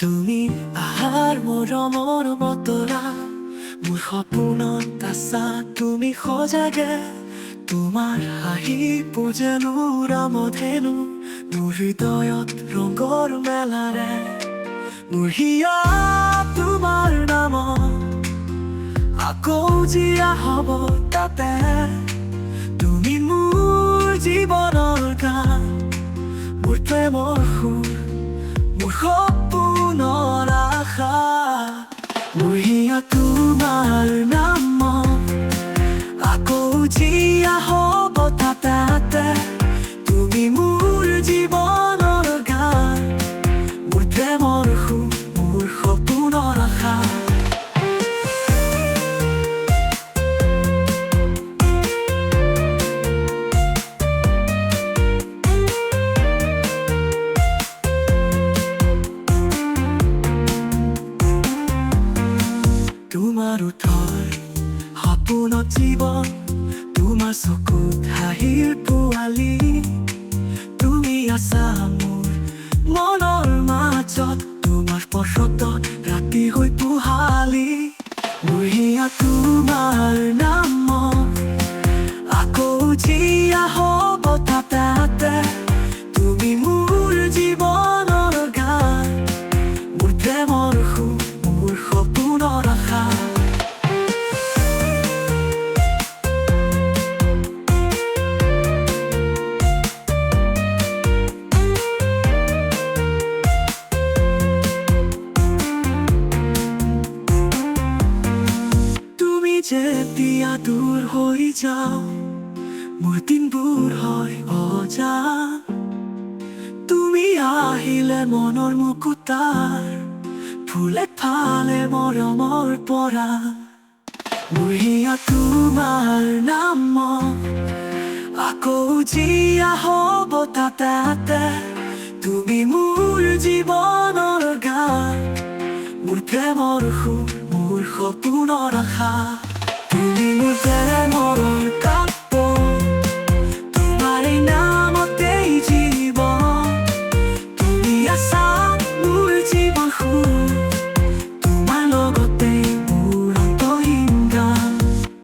তুমি আহাৰ মৰমৰ বতৰা মোৰ সপোনত আছা তুমি সজাগে তোমাৰ হাঁহি যেনো ৰামধেনু মোৰ হৃদয়ত ৰঙৰ মেলাৰে মোৰ হিয়াত তোমাৰ নাম আকৌ জীয়া হ'ব তাতে তুমি মোৰ জীৱনৰ গান মোৰ প্ৰেমৰ সুৰ মোৰ সপোনৰ আশা মোৰ হিয়াত তোমাৰ নাম আকৌ জীয়া হ'ব তাতে তুমি মোৰ জীৱনৰ গান মোৰ প্ৰেমৰ সুৰ মোৰ সপোনৰ আশা তোমাৰ ওঠৰ সপোনত জীৱন তোমাৰ চকুত হাঁহিৰ পোৱালি তুমি আছা মোৰ মনৰ মাজত তোমাৰ স্পৰ্শত ৰাতি হৈ পোহালি মোৰ হিয়াত তোমাৰ নাম আকৌ জীয়া হ'ব তাতে তুমি মোৰ জীৱনৰ গান মোৰ প্ৰেমৰ সুৰ মোৰ সপোনৰ আশা যেতিয়া দূৰ হৈ যাও মোৰ দিনবোৰ হয় অজান তুমি আহিলে মনৰ মুকুতাৰ ফুলে ফালে মৰমৰ পৰা মোৰ হিয়াত তোমাৰ নাম আকৌ জীয়া হ'ব তাতে তুমি মোৰ জীৱনৰ গান মোৰ প্ৰেমৰ সুৰ মোৰ সপোনৰ আশা তুমি মোৰ প্ৰেমৰ